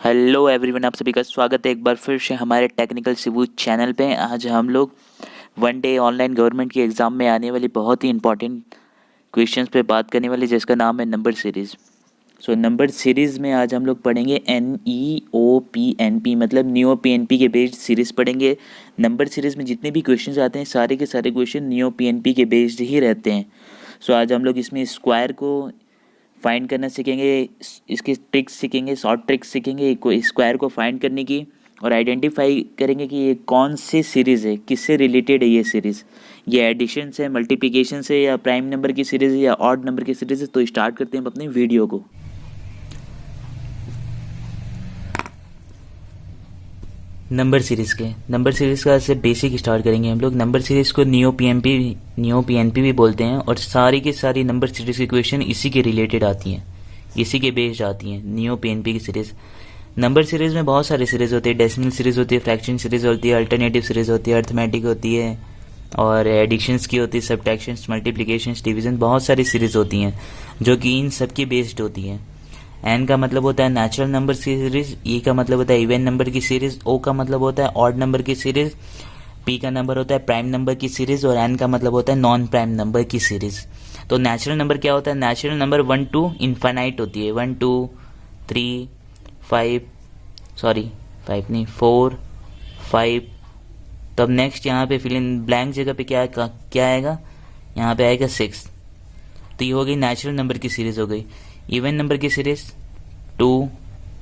Hello everyone, आप सभी का स्वागत है एक बार फिर से हमारे टेक्निकल शिबू चैनल पे। आज हम लोग वन डे ऑनलाइन गवर्नमेंट की एग्ज़ाम में आने वाली बहुत ही इंपॉर्टेंट क्वेश्चंस पे बात करने वाले, जिसका नाम है नंबर सीरीज़। नंबर सीरीज़ में आज हम लोग पढ़ेंगे NEOPNP, मतलब न्यू PNP के बेस्ड सीरीज़ पढ़ेंगे। नंबर सीरीज़ में जितने भी क्वेश्चन आते हैं सारे के सारे क्वेश्चन न्यू PNP के बेस्ड ही रहते हैं। आज हम लोग इसमें स्क्वायर को फाइंड करना सीखेंगे, इसकी ट्रिक्स सीखेंगे, शॉर्ट ट्रिक्स सीखेंगे स्क्वायर को फाइंड करने की, और आइडेंटिफाई करेंगे कि ये कौन सी सीरीज़ है, किससे रिलेटेड है ये सीरीज़, ये एडिशन से, मल्टीप्लिकेशन से, या प्राइम नंबर की सीरीज़ है या ऑड नंबर की सीरीज़ है। तो स्टार्ट करते हैं हम अपने वीडियो को। नंबर सीरीज़ का से बेसिक स्टार्ट करेंगे हम लोग। नंबर सीरीज़ को न्यू PNP भी बोलते हैं, और सारी की सारी नंबर सीरीज़ की क्वेश्चन इसी के रिलेटेड आती हैं, इसी के बेस्ड आती हैं, न्यू PNP की सीरीज़। नंबर सीरीज़ में बहुत सारी सीरीज़ होती है, डेसिमल सीरीज़ होती है, फ्रैक्शन सीरीज़ होती है, अल्टरनेटिव सीरीज़ होती है, अर्थमेटिक होती है, और एडिशंस की होती है, सब्ट्रैक्शंस, मल्टीप्लिकेशंस, डिवीजन, बहुत सारी सीरीज़ होती हैं जो कि इन सब की बेस्ड होती हैं। एन का मतलब होता है नेचुरल नंबर की सीरीज, ई का मतलब होता है इवन नंबर की सीरीज, ओ का मतलब होता है ऑड नंबर की सीरीज, पी का नंबर होता है प्राइम नंबर की सीरीज, और एन का मतलब होता है नॉन प्राइम नंबर की सीरीज। तो नेचुरल नंबर क्या होता है? नेचुरल नंबर 1 to इनफाइनाइट होती है, 1 2 3 5 4 5। तब नेक्स्ट यहाँ पे फिल इन ब्लैंक जगह पे क्या आएगा? यहाँ पे आएगा 6। तो ये हो गई नेचुरल नंबर की सीरीज हो गई। इवन नंबर की सीरीज 2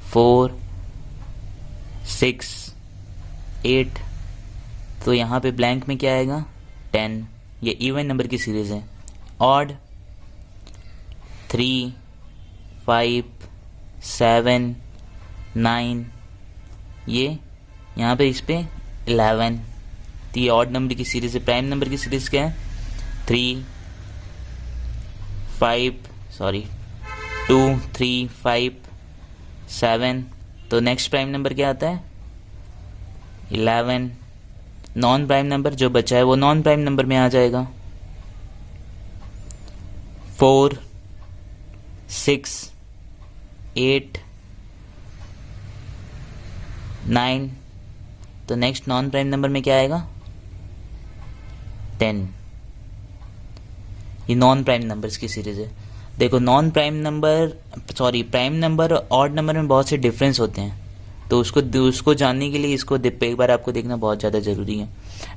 4 6 8। तो यहाँ पे ब्लैंक में क्या आएगा? 10। ये इवन नंबर की सीरीज है। ऑड 3 5 7 9, ये यहाँ पे इस पे 11। तो ये ऑड नंबर की सीरीज है। प्राइम नंबर की सीरीज क्या है? 3 2 3 5 7। तो नेक्स्ट प्राइम नंबर क्या आता है? 11। नॉन प्राइम नंबर जो बचा है वो नॉन प्राइम नंबर में आ जाएगा। 4 6 8 9। तो नेक्स्ट नॉन प्राइम नंबर में क्या आएगा? 10। ये नॉन प्राइम नंबर्स की सीरीज है। देखो, प्राइम नंबर और ऑड नंबर में बहुत से डिफरेंस होते हैं, तो उसको जानने के लिए इसको एक बार आपको देखना बहुत ज़्यादा ज़रूरी है।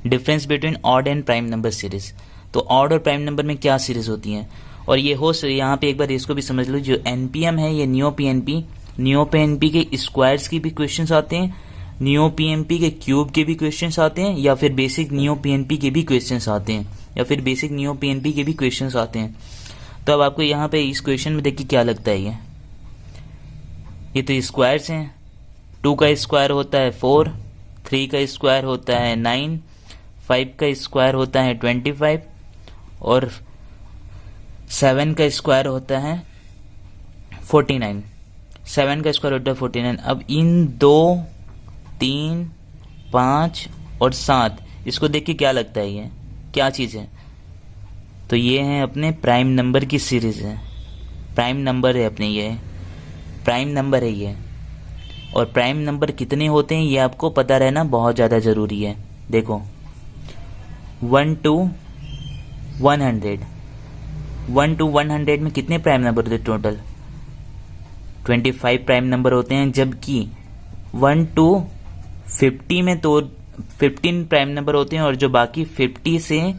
Difference between odd and prime number series. तो ऑड और प्राइम नंबर में क्या सीरीज होती हैं, और ये यहाँ पे एक बार इसको भी समझ लो। जो NPM है ये न्यू PNP के स्क्वायर्स की भी क्वेश्चन आते हैं, न्यू PNP के क्यूब के भी क्वेश्चन आते हैं, या फिर बेसिक न्यू PNP के भी क्वेश्चन आते हैं, तो अब आपको यहाँ पे इस क्वेश्चन में देखिए क्या लगता है। ये तो स्क्वायर्स हैं। 2 का स्क्वायर होता है 4, 3 का स्क्वायर होता है 9, 5 का स्क्वायर होता है 25, और 7 का स्क्वायर होता है 49। 7 का स्क्वायर होता है 49। अब इन 2 3 5 और 7, इसको देख के क्या लगता है ये क्या चीज़ है? तो ये है अपने प्राइम नंबर की सीरीज है। प्राइम नंबर है अपने, ये प्राइम नंबर है ये। और प्राइम नंबर कितने होते हैं ये आपको पता रहना बहुत ज़्यादा ज़रूरी है। देखो, 1 to 100 में कितने प्राइम नंबर होते हैं टोटल? 25 प्राइम नंबर होते हैं, जबकि 1 to 50 में तो 15 प्राइम नंबर होते हैं, और जो बाकी 50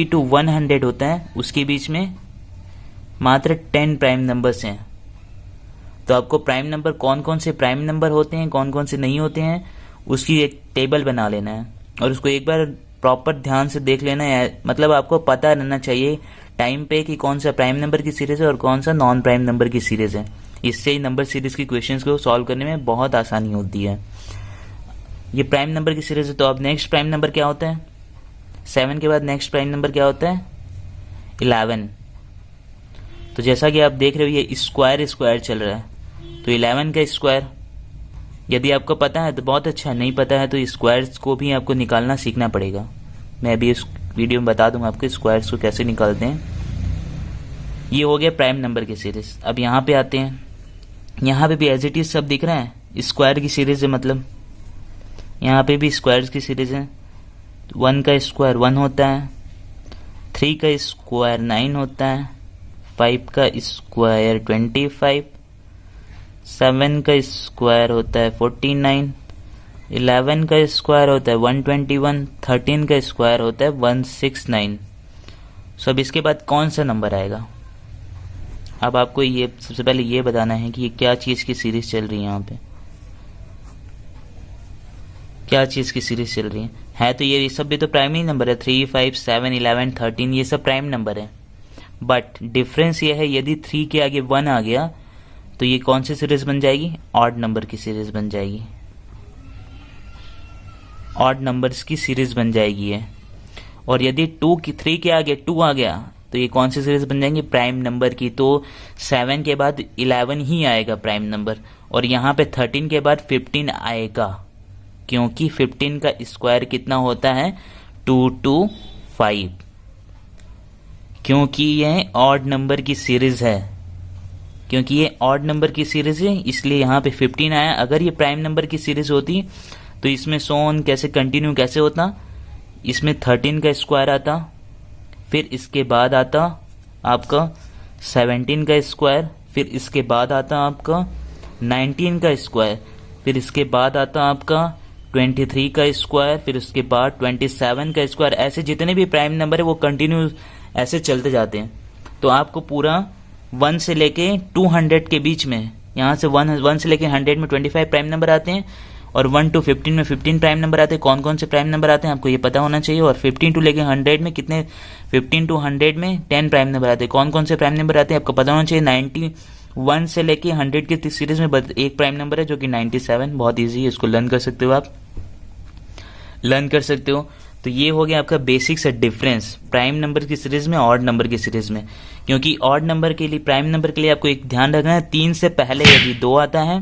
to 100 होता है उसके बीच में मात्र 10 प्राइम नंबर्स हैं। तो आपको प्राइम नंबर कौन कौन से प्राइम नंबर होते हैं, कौन कौन से नहीं होते हैं, उसकी एक टेबल बना लेना है, और उसको एक बार प्रॉपर ध्यान से देख लेना है। मतलब आपको पता रहना चाहिए टाइम पे कि कौन सा प्राइम नंबर की सीरीज है और कौन सा नॉन प्राइम नंबर की सीरीज है। इससे ही नंबर सीरीज की क्वेश्चंस को सॉल्व करने में बहुत आसानी होती है। ये प्राइम नंबर की सीरीज है। तो अब नेक्स्ट प्राइम नंबर क्या होता है? 7 के बाद नेक्स्ट प्राइम नंबर क्या होता है? 11। तो जैसा कि आप देख रहे हो ये स्क्वायर चल रहा है, तो 11 का स्क्वायर यदि आपको पता है तो बहुत अच्छा, नहीं पता है तो स्क्वायर्स को भी आपको निकालना सीखना पड़ेगा। मैं अभी इस वीडियो में बता दूंगा आपको स्क्वायर्स को कैसे निकालते हैं। ये हो गया प्राइम नंबर की सीरीज। अब यहाँ पे आते हैं, यहाँ पे भी एज इट इज सब दिख रहा है, स्क्वायर की सीरीज है, मतलब यहाँ पे भी स्क्वायर्स की सीरीज है। 1 का स्क्वायर 1 होता है, 3 का स्क्वायर 9 होता है, 5 का स्क्वायर 25, 7 का स्क्वायर होता है 49, 11 का स्क्वायर होता है 121, 13 का स्क्वायर होता है 169। सो अब इसके बाद कौन सा नंबर आएगा? अब आपको ये सबसे पहले ये बताना है कि ये क्या चीज़ की सीरीज चल रही है, यहाँ पे क्या चीज़ की सीरीज चल रही है तो ये सब भी तो प्राइमरी नंबर है, 3, 5, 7, 11, 13, ये सब प्राइम नंबर है। बट डिफरेंस ये है, यदि 3 के आगे 1 आ गया तो ये कौन सी सीरीज बन जाएगी? ऑड नंबर की सीरीज बन जाएगी, ऑड नंबर्स की सीरीज बन जाएगी ये। और यदि 3 के आगे 2 आ गया तो ये कौन सी सीरीज बन जाएंगी? प्राइम नंबर की। तो 7 के बाद 11 ही आएगा प्राइम नंबर, और यहाँ पे 13 के बाद 15 आएगा, क्योंकि 15 का स्क्वायर कितना होता है? 225, क्योंकि यह ऑड नंबर की सीरीज है, क्योंकि ये ऑड नंबर की सीरीज है इसलिए यहाँ पे 15 आया। अगर ये प्राइम नंबर की सीरीज होती तो इसमें सो ऑन कैसे कंटिन्यू कैसे होता? इसमें 13 का स्क्वायर आता, फिर इसके बाद आता आपका 17 का स्क्वायर, फिर इसके बाद आता आपका 19 का स्क्वायर, फिर इसके बाद आता आपका 23 का स्क्वायर, फिर उसके बाद 27 का स्क्वायर। ऐसे जितने भी प्राइम नंबर है वो कंटिन्यू ऐसे चलते जाते हैं। तो आपको पूरा 1 से लेके 200 के बीच में, यहाँ से 1 से लेके 100 में 25 प्राइम नंबर आते हैं, और 1 to 15 में 15 प्राइम नंबर आते हैं। कौन कौन से प्राइम नंबर आते हैं आपको ये पता होना चाहिए। और 15 टू लेके 100 में कितने? 15 to 100 में 10 प्राइम नंबर आते हैं। कौन कौन से प्राइम नंबर आते हैं आपको पता होना चाहिए। 91 से लेके 100 की सीरीज में एक प्राइम नंबर है जो कि 97, बहुत ईजी है, इसको लर्न कर सकते हो आप, लर्न कर सकते हो। तो ये हो गया आपका बेसिक सा डिफरेंस प्राइम नंबर की सीरीज में, ऑड नंबर की सीरीज में। क्योंकि ऑड नंबर के लिए, प्राइम नंबर के लिए आपको एक ध्यान रखना है, 3 से पहले यदि 2 आता है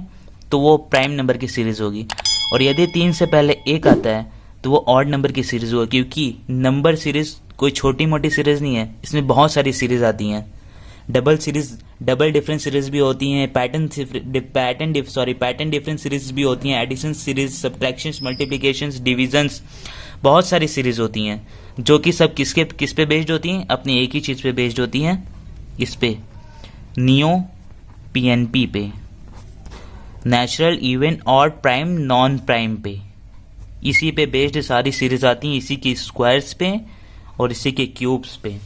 तो वो प्राइम नंबर की सीरीज होगी, और यदि 3 से पहले 1 आता है तो वो ऑड नंबर की सीरीज होगी। क्योंकि नंबर सीरीज कोई छोटी मोटी सीरीज नहीं है, इसमें बहुत सारी सीरीज आती हैं। डबल डिफरेंस सीरीज भी होती हैं, पैटर्न डिफरेंस सीरीज भी होती हैं, addition series, subtractions, multiplications, divisions, बहुत सारी सीरीज होती हैं, जो कि सब किस पे बेस्ड होती हैं? अपनी एक ही चीज पे बेस्ड होती हैं, इस पे, नियो पीएनपी पे, natural, even, odd, prime, non prime पे। इसी पे बेस्ड सारी सीरीज आती हैं, इसी के स्क्वायर्स पे और इसी के क्यूब्स पे।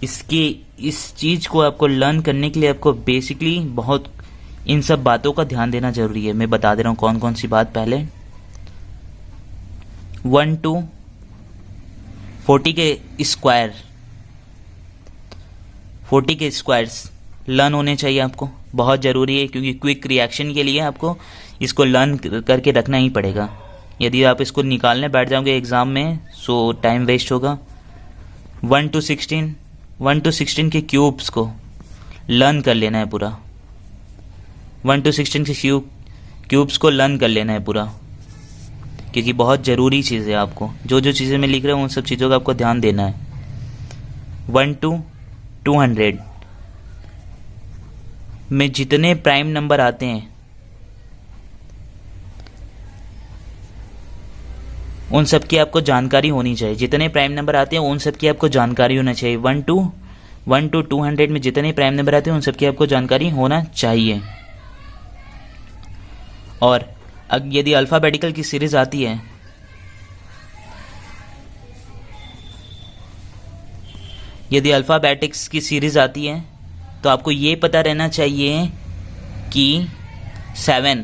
इस चीज को आपको लर्न करने के लिए आपको बेसिकली बहुत इन सब बातों का ध्यान देना जरूरी है। मैं बता दे रहा हूं कौन कौन सी बात। पहले 1 to 40 के स्क्वायर, 40 के स्क्वायर्स लर्न होने चाहिए आपको, बहुत ज़रूरी है। क्योंकि क्विक रिएक्शन के लिए आपको इसको लर्न करके रखना ही पड़ेगा। यदि आप इसको निकालने बैठ जाओगे एग्ज़ाम में सो टाइम वेस्ट होगा। 1 to 16 के क्यूब्स को लर्न कर लेना है पूरा। 1 to 16 के क्यूब्स को लर्न कर लेना है पूरा, क्योंकि बहुत ज़रूरी चीज़ है। आपको जो जो चीज़ें मैं लिख रहा हूँ उन सब चीज़ों का आपको ध्यान देना है। 1 to 200 में जितने प्राइम नंबर आते हैं उन सब की आपको जानकारी होनी चाहिए। जितने प्राइम नंबर आते हैं उन सब की आपको जानकारी होना चाहिए। 1 to 200 में जितने प्राइम नंबर आते हैं उन सब की आपको जानकारी होना चाहिए। और यदि अल्फाबेटिकल की सीरीज आती है, यदि अल्फाबेटिक्स की सीरीज आती है तो आपको ये पता रहना चाहिए कि 7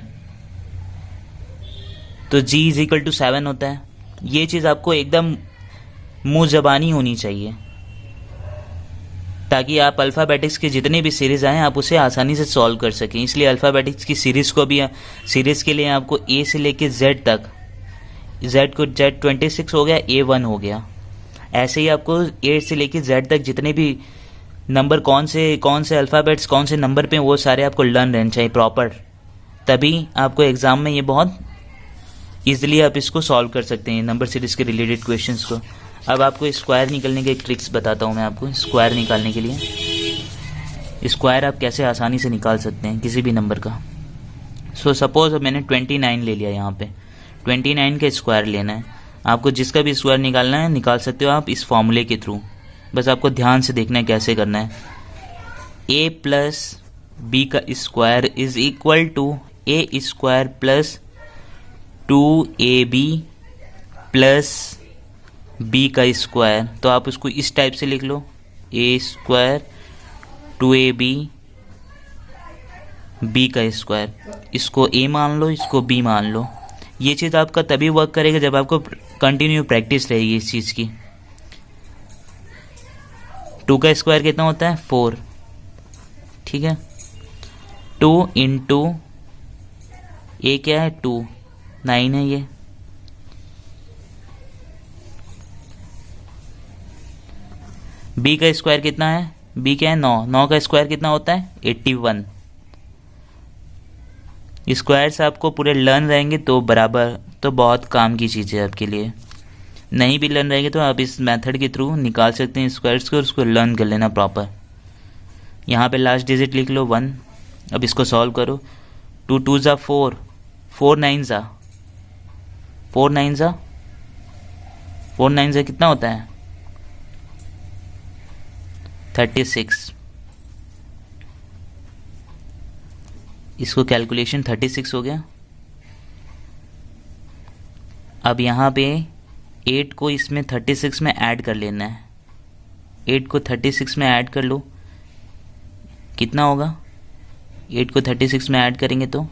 तो G = 7 होता है। ये चीज़ आपको एकदम मुंह जबानी होनी चाहिए, ताकि आप अल्फ़ाबेटिक्स की जितनी भी सीरीज़ आए आप उसे आसानी से सॉल्व कर सकें। इसलिए अल्फ़ाबेटिक्स की सीरीज़ को भी, सीरीज़ के लिए आपको A से लेके Z तक, Z26 हो गया, A1 हो गया, ऐसे ही आपको A से लेके Z तक जितने भी नंबर कौन से अल्फ़ाबेट्स कौन से नंबर पे वो सारे आपको लर्न रहने चाहिए प्रॉपर। तभी आपको एग्ज़ाम में ये बहुत ईजिली आप इसको सॉल्व कर सकते हैं, नंबर सीरीज़ के रिलेटेड क्वेश्चंस को। अब आपको स्क्वायर निकालने के एक ट्रिक्स बताता हूँ मैं आपको। स्क्वायर निकालने के लिए स्क्वायर आप कैसे आसानी से निकाल सकते हैं किसी भी नंबर का। सो सपोज मैंने 29 ले लिया, यहाँ पे 29 का स्क्वायर लेना है। आपको जिसका भी स्क्वायर निकालना है निकाल सकते हो आप इस फॉर्मूले के थ्रू। बस आपको ध्यान से देखना है कैसे करना है। a प्लस बी का square is equal to A square plus 2ab plus B का स्क्वायर। तो आप उसको इस टाइप से लिख लो, ए स्क्वायर 2ab बी का स्क्वायर। इसको a मान लो, इसको b मान लो। ये चीज़ आपका तभी वर्क करेगा जब आपको कंटिन्यू प्रैक्टिस रहेगी इस चीज़ की। 2 का स्क्वायर कितना होता है 4, ठीक है। 2 इंटू ए क्या है 2, 9 है ये। बी का स्क्वायर कितना है, बी क्या है 9, 9 का स्क्वायर कितना होता है 81। स्क्वायर से आपको पूरे लर्न रहेंगे तो बराबर, तो बहुत काम की चीज़ है आपके लिए। नहीं भी लर्न रहेंगे तो आप इस मेथड के थ्रू निकाल सकते हैं स्क्वायर्स को और उसको लर्न कर लेना प्रॉपर। यहाँ पे लास्ट डिजिट लिख लो 1। अब इसको सॉल्व करो। 2 2 ज़ा 4, 4 9 ज़ा 4 9 ज़ा 4 9 ज़ा कितना होता है 36। इसको कैलकुलेशन 36 हो गया। अब यहाँ पे 8 को इसमें 36 में ऐड कर लेना है। 8 को 36 में ऐड कर लो, कितना होगा 8 को 36 में ऐड करेंगे तो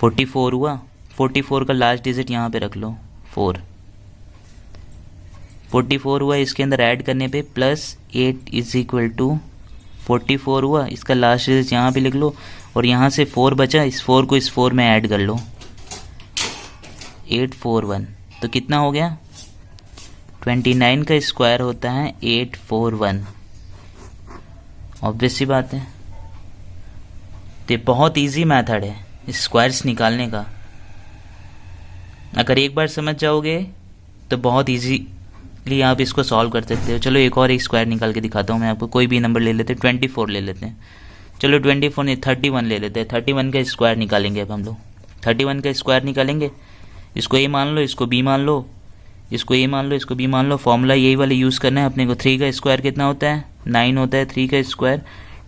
44 हुआ। 44 का लास्ट डिजिट यहाँ पे रख लो 4। 44 हुआ, इसके अंदर ऐड करने पे प्लस 8 इज इक्वल टू 44 हुआ। इसका लास्ट डिजिट यहाँ पे लिख लो और यहाँ से 4 बचा, इस 4 को इस 4 में ऐड कर लो 841। तो कितना हो गया 29 का स्क्वायर होता है 841। ऑब्वियस सी बात है, तो बहुत इजी मेथड है स्क्वायर्स निकालने का। अगर एक बार समझ जाओगे तो बहुत इजीली आप इसको सॉल्व कर सकते हो। चलो एक और एक स्क्वायर निकाल के दिखाता हूँ मैं आपको। कोई भी नंबर ले लेते हैं, 24 ले लेते हैं। चलो 24 नहीं 31 ले लेते हैं। 31 का स्क्वायर निकालेंगे अब हम लोग। 31 का स्क्वायर निकालेंगे, इसको ए मान लो, इसको बी मान लो, इसको ए मान लो, इसको बी मान लो। फॉर्मूला यही वाले यूज़ करना है अपने को। 3 का स्क्वायर कितना होता है 9 होता है। 3 का स्क्वायर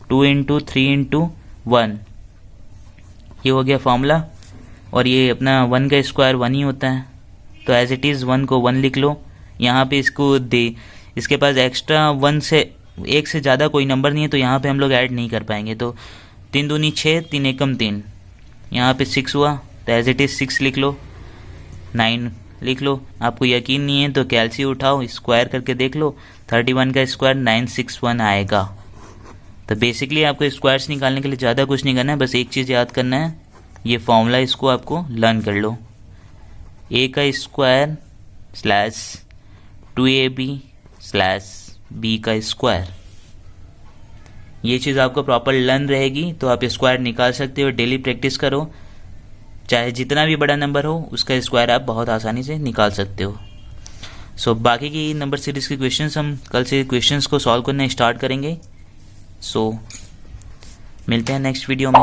2 इंटू 3 इंटू 1, ये हो गया फॉर्मूला। और ये अपना 1 का स्क्वायर 1 ही होता है, तो एज इट इज़ 1 को 1 लिख लो। यहाँ पे इसको दे, इसके पास एक्स्ट्रा 1 से एक से ज़्यादा कोई नंबर नहीं है तो यहाँ पे हम लोग ऐड नहीं कर पाएंगे। तो 3 दूनी 6, 3 एकम 3, यहाँ पे 6 हुआ तो एज इट इज़ 6 लिख लो। 9 लिख लो। आपको यकीन नहीं है तो कैलसी उठाओ, स्क्वायर करके देख लो। 31 का स्क्वायर 961 आएगा। तो बेसिकली आपको स्क्वायर्स निकालने के लिए ज़्यादा कुछ नहीं करना है, बस एक चीज़ याद करना है, ये फॉर्मूला इसको आपको लर्न कर लो। ए का square slash 2ab slash B का स्क्वायर। ये चीज़ आपको प्रॉपर लर्न रहेगी तो आप स्क्वायर निकाल सकते हो। डेली प्रैक्टिस करो, चाहे जितना भी बड़ा नंबर हो उसका स्क्वायर आप बहुत आसानी से निकाल सकते हो। सो बाकी की नंबर सीरीज़ के क्वेश्चंस हम कल से क्वेश्चंस को सॉल्व करना स्टार्ट करेंगे। सो मिलते हैं नेक्स्ट वीडियो में।